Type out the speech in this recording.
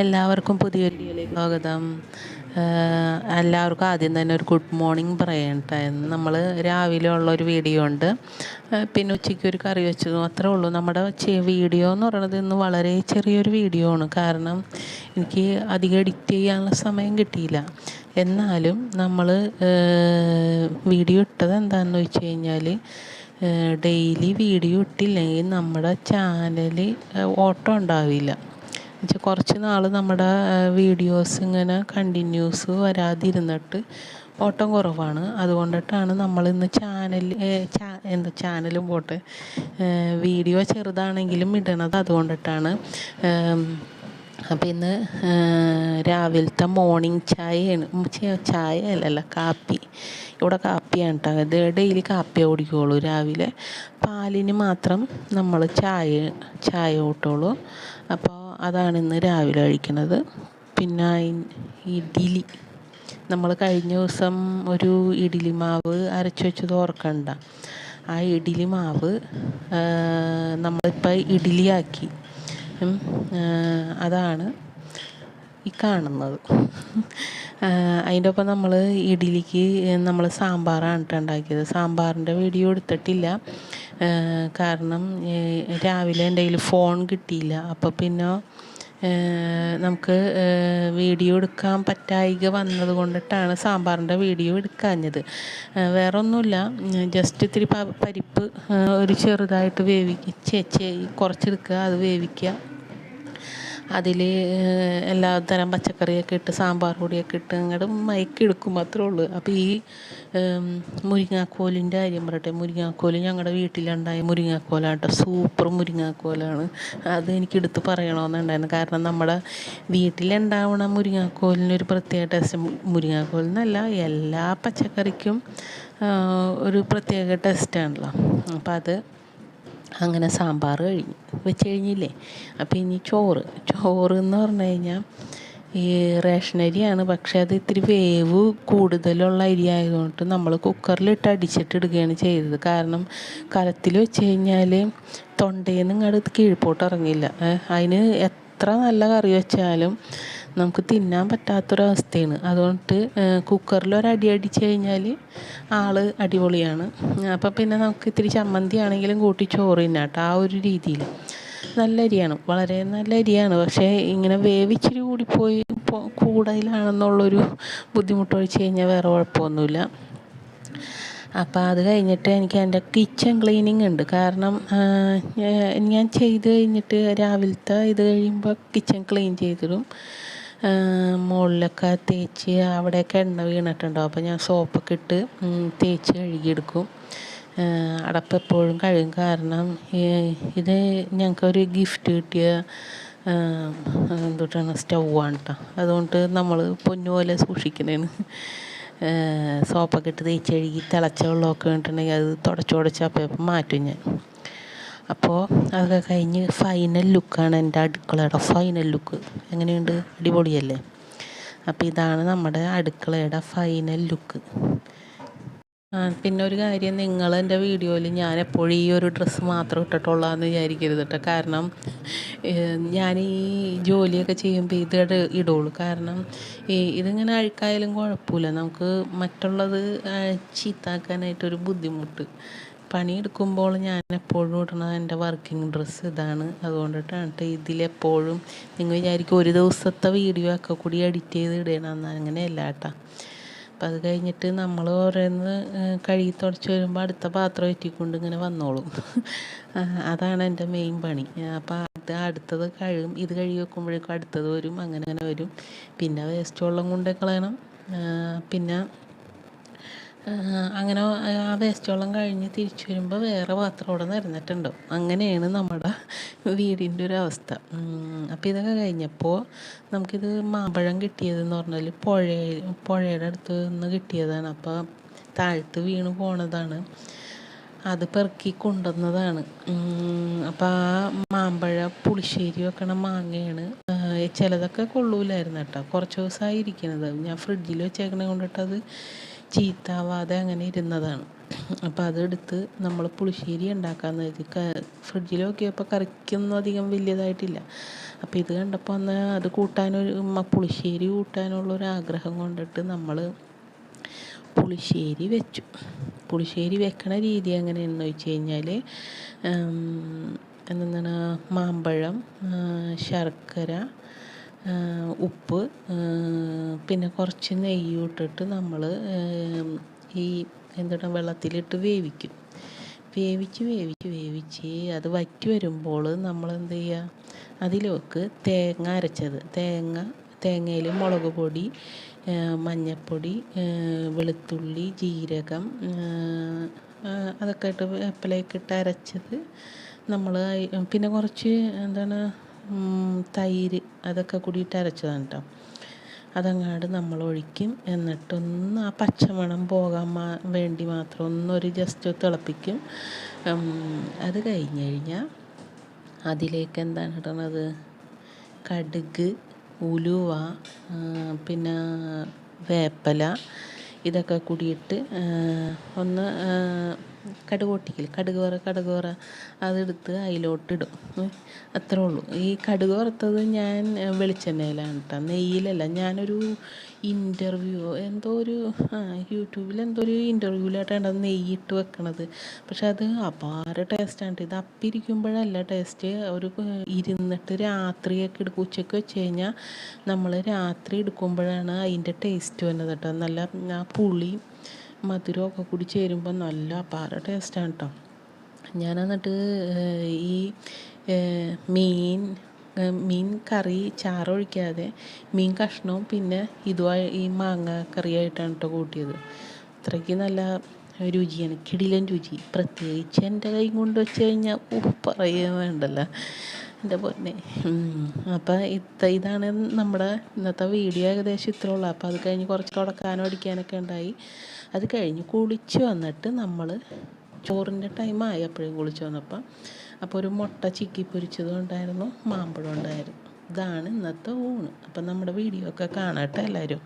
എല്ലാവർക്കും പുതിയൊരു വീഡിയോയിലേക്ക് സ്വാഗതം. എല്ലാവർക്കും ആദ്യം തന്നെ ഒരു ഗുഡ് മോർണിംഗ് പറയട്ടെ. നമ്മൾ രാവിലെ ഉള്ളൊരു വീഡിയോ ഉണ്ട്, പിന്നെ ഉച്ചയ്ക്ക് ഒരു കറി വെച്ചതും അത്രേ ഉള്ളൂ. നമ്മുടെ വീഡിയോ എന്ന് പറയുന്നത് ഇന്ന് വളരെ ചെറിയൊരു വീഡിയോ ആണ്. കാരണം എനിക്ക് അധികം എഡിറ്റ് ചെയ്യാനുള്ള സമയം കിട്ടിയില്ല. എന്നാലും നമ്മൾ വീഡിയോ ഇട്ടത് എന്താണെന്ന് വെച്ച് കഴിഞ്ഞാൽ, ഡെയിലി വീഡിയോ ഇട്ടില്ലെങ്കിൽ നമ്മുടെ ചാനൽ ഓട്ടം ഉണ്ടാവില്ല. എന്നുവെച്ചാൽ കുറച്ച് നാൾ നമ്മുടെ വീഡിയോസ് ഇങ്ങനെ കണ്ടിന്യൂസ് വരാതിരുന്നിട്ട് ഓട്ടം കുറവാണ്. അതുകൊണ്ടിട്ടാണ് നമ്മളിന്ന് ചാനലും പോട്ടെ, വീഡിയോ ചെറുതാണെങ്കിലും ഇടണത് അതുകൊണ്ടിട്ടാണ്. അപ്പം ഇന്ന് രാവിലത്തെ മോർണിംഗ് ചായ അല്ലല്ല കാപ്പി. ഇവിടെ കാപ്പിയാണ് കേട്ടോ. ഇത് ഡെയിലി കാപ്പിയേ കുടിക്കുകയുള്ളൂ. രാവിലെ പാലിന് മാത്രം നമ്മൾ ചായ കൂട്ടുള്ളൂ. അപ്പോൾ അതാണ് ഇന്ന് രാവിലെ കഴിക്കുന്നത്. പിന്നെ ഇഡ്ഡലി, നമ്മൾ കഴിഞ്ഞ ദിവസം ഒരു ഇഡ്ഡലി മാവ് അരച്ച് വെച്ചത് ഓർക്കണ്ട. ആ ഇഡ്ഡലി മാവ് നമ്മളിപ്പോൾ ഇഡ്ഡലിയാക്കി. അതാണ് ഈ കാണുന്നത്. അതിൻ്റെ ഒപ്പം നമ്മൾ ഇഡ്ഡലിക്ക് നമ്മൾ സാമ്പാറാണ് ഉണ്ടാക്കിയത്. സാമ്പാറിൻ്റെ വീഡിയോ എടുത്തിട്ടില്ല, കാരണം രാവിലെ എൻ്റെ കയ്യിൽ ഫോൺ കിട്ടിയില്ല. അപ്പോൾ പിന്നെ നമുക്ക് വീഡിയോ എടുക്കാൻ പറ്റായിക വന്നത് കൊണ്ടിട്ടാണ് സാമ്പാറിൻ്റെ വീഡിയോ എടുക്കാഞ്ഞത്. വേറെ ഒന്നുമില്ല, ജസ്റ്റ് ഇത്തിരി പരിപ്പ് ഒരു ചെറുതായിട്ട് കുറച്ചെടുക്കുക, അത് വേവിക്കുക. അതിൽ എല്ലാ തരം പച്ചക്കറിയൊക്കെ ഇട്ട് സാമ്പാർ പൊടിയൊക്കെ ഇട്ട് അങ്ങോട്ട് മയക്കെടുക്കും, മാത്രമേ ഉള്ളൂ. അപ്പോൾ ഈ മുരിങ്ങാക്കോലിൻ്റെ കാര്യം പറയട്ടെ. മുരിങ്ങാക്കോൽ ഞങ്ങളുടെ വീട്ടിലുണ്ടായ മുരിങ്ങാക്കോലാട്ടോ, സൂപ്പർ മുരിങ്ങാക്കോലാണ്. അത് എനിക്ക് എടുത്ത് പറയണമെന്നുണ്ടായിരുന്നു. കാരണം നമ്മുടെ വീട്ടിലുണ്ടാവണ മുരിങ്ങാക്കോലിനൊരു പ്രത്യേക ടേസ്റ്റ്. മുരിങ്ങാക്കോൽ എന്നല്ല, എല്ലാ പച്ചക്കറിക്കും ഒരു പ്രത്യേക ടേസ്റ്റാണല്ലോ. അപ്പം അത് അങ്ങനെ സാമ്പാർ വെച്ച് കഴിഞ്ഞില്ലേ. അപ്പോൾ ഇനി ചോറ് എന്ന് പറഞ്ഞു കഴിഞ്ഞാൽ ഈ റേഷൻ അരിയാണ്. പക്ഷേ അത് ഇത്തിരി വേവ് കൂടുതലുള്ള അരി ആയതുകൊണ്ട് നമ്മൾ കുക്കറിലിട്ട് അടിച്ചിട്ടിടുകയാണ് ചെയ്തത്. കാരണം കലത്തിൽ വെച്ച് കഴിഞ്ഞാൽ തൊണ്ടയിൽ നിന്ന് ഇങ്ങോട്ട് കീഴ്പോട്ട് ഇറങ്ങില്ല. അതിന് എത്ര നല്ല കറി വെച്ചാലും നമുക്ക് തിന്നാൻ പറ്റാത്തൊരവസ്ഥയാണ്. അതുകൊണ്ട് കുക്കറിൽ ഒരടി അടിച്ച് കഴിഞ്ഞാൽ ആൾ അടിപൊളിയാണ്. അപ്പം പിന്നെ നമുക്ക് ഇത്തിരി ചമ്മന്തി ആണെങ്കിലും കൂട്ടി ചോറ് തിന്നാട്ടോ, ആ ഒരു രീതിയിൽ. നല്ല അരിയാണ്, വളരെ നല്ല അരിയാണ്. പക്ഷേ ഇങ്ങനെ വേവിച്ചിരി കൂടിപ്പോയി കൂടുതലാണെന്നുള്ളൊരു ബുദ്ധിമുട്ടൊഴിച്ച് കഴിഞ്ഞാൽ വേറെ കുഴപ്പമൊന്നുമില്ല. അപ്പോൾ അത് കഴിഞ്ഞിട്ട് എനിക്ക് എൻ്റെ കിച്ചൺ ക്ലീനിങ് ഉണ്ട്. കാരണം ഞാൻ ചെയ്ത് കഴിഞ്ഞിട്ട് രാവിലത്തെ ഇത് കഴിയുമ്പോൾ കിച്ചൺ ക്ലീൻ ചെയ്തിടും. മുകളിലൊക്കെ തേച്ച് അവിടെയൊക്കെ എണ്ണ വീണിട്ടുണ്ടാവും. അപ്പോൾ ഞാൻ സോപ്പൊക്കെ ഇട്ട് തേച്ച് കഴുകിയെടുക്കും. അടപ്പ് എപ്പോഴും കഴുകും. കാരണം ഇത് ഞങ്ങൾക്കൊരു ഗിഫ്റ്റ് കിട്ടിയ എന്തുട്ടാണ് സ്റ്റൗവാണ് കേട്ടോ. അതുകൊണ്ട് നമ്മൾ പൊന്നുപോലെ സൂക്ഷിക്കുന്നതാണ്. സോപ്പൊക്കെ ഇട്ട് തേച്ച് കഴുകി തിളച്ച വെള്ളമൊക്കെ ഇട്ടുണ്ടെങ്കിൽ അത് തുടച്ച് അപ്പം മാറ്റും ഞാൻ. അപ്പോൾ അതൊക്കെ കഴിഞ്ഞ് ഫൈനൽ ലുക്കാണ് എൻ്റെ അടുക്കളയുടെ ഫൈനൽ ലുക്ക്. എങ്ങനെയുണ്ട്? അടിപൊളിയല്ലേ? അപ്പോൾ ഇതാണ് നമ്മുടെ അടുക്കളയുടെ ഫൈനൽ ലുക്ക്. പിന്നെ ഒരു കാര്യം, നിങ്ങൾ എൻ്റെ വീഡിയോയിൽ ഞാൻ എപ്പോഴും ഈ ഒരു ഡ്രസ്സ് മാത്രം ഇട്ടിട്ടുള്ളതെന്ന് വിചാരിക്കരുത് കേട്ടോ. കാരണം ഞാൻ ഈ ജോലിയൊക്കെ ചെയ്യുമ്പോൾ ഇത് ഇടുള്ളൂ. കാരണം ഇതിങ്ങനെ അഴുക്കായാലും കുഴപ്പമില്ല, നമുക്ക് മറ്റുള്ളത് ചീത്താക്കാനായിട്ടൊരു ബുദ്ധിമുട്ട്. പണിയെടുക്കുമ്പോൾ ഞാൻ എപ്പോഴും ഇടണ എൻ്റെ വർക്കിംഗ് ഡ്രസ്സ് ഇതാണ്. അതുകൊണ്ടിട്ടാണ് ഇതിലെപ്പോഴും. നിങ്ങൾ വിചാരിക്കും ഒരു ദിവസത്തെ വീഡിയോ ഒക്കെ കൂടി എഡിറ്റ് ചെയ്ത് ഇടണമെന്ന്. അങ്ങനെയല്ല കേട്ടോ. അപ്പം അത് കഴിഞ്ഞിട്ട് നമ്മൾ ഓരോന്ന് കഴുകി തുടച്ച് വരുമ്പോൾ അടുത്ത പാത്രം എറ്റിക്കൊണ്ട് ഇങ്ങനെ വന്നോളും. അതാണ് എൻ്റെ മെയിൻ പണി. അപ്പം അടുത്തത് കഴുകും, ഇത് കഴുകി വെക്കുമ്പോഴേക്കും അടുത്തത് വരും, അങ്ങനെ വരും. പിന്നെ വേസ്റ്റ് വെള്ളം കൊണ്ട് കളയണം. പിന്നെ അങ്ങനെ ആ വേസ്റ്റ് വെള്ളം കഴിഞ്ഞ് തിരിച്ചു വരുമ്പോൾ വേറെ പാത്രം അവിടെ നിറഞ്ഞിട്ടുണ്ടാവും. അങ്ങനെയാണ് നമ്മുടെ വീടിൻ്റെ ഒരു അവസ്ഥ. അപ്പോൾ ഇതൊക്കെ കഴിഞ്ഞപ്പോൾ നമുക്കിത് മാമ്പഴം കിട്ടിയതെന്ന് പറഞ്ഞാൽ പുഴയുടെ അടുത്ത് നിന്ന് കിട്ടിയതാണ്. അപ്പോൾ താഴത്ത് വീണ് പോണതാണ്, അത് പെറുക്കി കൊണ്ടുവന്നതാണ്. അപ്പോൾ ആ മാമ്പഴ പുളിശ്ശേരി വെക്കണ മാങ്ങയാണ്. ചിലതൊക്കെ കൊള്ളൂലായിരുന്നു കേട്ടോ. കുറച്ച് ദിവസമായി ഇരിക്കുന്നത്, ഞാൻ ഫ്രിഡ്ജിൽ വെച്ചേക്കണ കൊണ്ടിട്ടത് ചീത്താവാതെ അങ്ങനെ ഇരുന്നതാണ്. അപ്പോൾ അതെടുത്ത് നമ്മൾ പുളിശ്ശേരി ഉണ്ടാക്കാമെന്ന് കരുതി. ഫ്രിഡ്ജിൽ നോക്കിയപ്പോൾ കറിക്കൊന്നും അധികം വലിയതായിട്ടില്ല. അപ്പോൾ ഇത് കണ്ടപ്പോൾ അന്ന് അത് പുളിശ്ശേരി കൂട്ടാനുള്ളൊരാഗ്രഹം കൊണ്ടിട്ട് നമ്മൾ പുളിശ്ശേരി വെച്ചു. പുളിശ്ശേരി വെക്കണ രീതി എങ്ങനെയാണെന്ന് വെച്ച് കഴിഞ്ഞാൽ, എന്താണ്, മാമ്പഴം, ശർക്കര, ഉപ്പ്, പിന്നെ കുറച്ച് നെയ്യ് ഇട്ടിട്ട് നമ്മൾ ഈ വെള്ളത്തിലിട്ട് വേവിക്കും. വേവിച്ച് അത് വറ്റി വരുമ്പോൾ നമ്മൾ എന്ത് ചെയ്യുക, അതിലേക്ക് തേങ്ങ അരച്ചത്, തേങ്ങയിൽ മുളക് പൊടി, മഞ്ഞൾപ്പൊടി, വെളുത്തുള്ളി, ജീരകം, അതൊക്കെ ഇട്ട് വേപ്പിലയൊക്കെ ഇട്ട് അരച്ചത് നമ്മൾ, പിന്നെ കുറച്ച് തൈര്, അതൊക്കെ കൂടിയിട്ട് അരച്ചതാണ് കേട്ടോ. അതങ്ങാട് നമ്മൾ ഒഴിക്കും. എന്നിട്ടൊന്ന് ആ പച്ചമണം പോകാൻ വേണ്ടി മാത്രം ഒന്നൊരു ജസ്റ്റ് തിളപ്പിക്കും. അത് കഴിഞ്ഞ് കഴിഞ്ഞാൽ അതിലേക്ക് എന്താണ് ഇടണത്, കടുക്, ഉലുവ, പിന്നെ വേപ്പില, ഇതൊക്കെ കൂടിയിട്ട് ഒന്ന് കടുക് വറ അതെടുത്ത് അതിലോട്ടിടും. അത്രേ ഉള്ളൂ. ഈ കടുക് വറുത്തത് ഞാൻ വെളിച്ചെണ്ണയിലാണ് കേട്ടോ, നെയ്യിലല്ല. ഞാനൊരു യൂട്യൂബിൽ എന്തോ ഒരു ഇൻ്റർവ്യൂവിലായിട്ടാണ് അത് നെയ്യിട്ട് വെക്കണത്. പക്ഷെ അത് അപാര ടേസ്റ്റാണ്. ഇത് അപ്പിരിക്കുമ്പോഴല്ല ടേസ്റ്റ്, ഇരുന്നിട്ട് രാത്രിയൊക്കെ എടുക്കും. ഉച്ചയ്ക്ക് വെച്ച് കഴിഞ്ഞാൽ നമ്മൾ രാത്രി എടുക്കുമ്പോഴാണ് അതിൻ്റെ ടേസ്റ്റ് വന്നത് കേട്ടോ. നല്ല ആ പുളി മധുരമൊക്കെ കൂടി ചേരുമ്പോൾ നല്ല അപാര ടേസ്റ്റാണ് കേട്ടോ. ഞാൻ എന്നിട്ട് ഈ മീൻ കറി ചാറൊഴിക്കാതെ മീൻ കഷ്ണവും പിന്നെ ഈ മാങ്ങ കറിയായിട്ടാണ് കേട്ടോ കൂട്ടിയത്. അത്രയ്ക്ക് നല്ല രുചിയാണ്, കിടിലൻ രുചി. പ്രത്യേകിച്ച് എൻ്റെ കൈ കൊണ്ട് വെച്ച് കഴിഞ്ഞാൽ പറയുക വേണ്ടല്ലോ എൻ്റെ പൊന്നെ. അപ്പം ഇതാണ് നമ്മുടെ ഇന്നത്തെ വീഡിയോ. ഏകദേശം ഇത്രേ ഉള്ളൂ. അപ്പോൾ അത് കഴിഞ്ഞ് കുറച്ച് തുടക്കാനോ അടിക്കാനൊക്കെ ഉണ്ടായി. അത് കഴിഞ്ഞ് കുളിച്ച് വന്നിട്ട് നമ്മൾ ചോറിൻ്റെ ടൈമായി. അപ്പോഴും കുളിച്ച് വന്നപ്പോൾ ഒരു മുട്ട ചിക്കി പൊരിച്ചതും ഉണ്ടായിരുന്നു, മാമ്പഴം ഉണ്ടായിരുന്നു. ഇതാണ് ഇന്നത്തെ ഊണ്. അപ്പം നമ്മുടെ വീഡിയോ ഒക്കെ കാണട്ടെ എല്ലാവരും.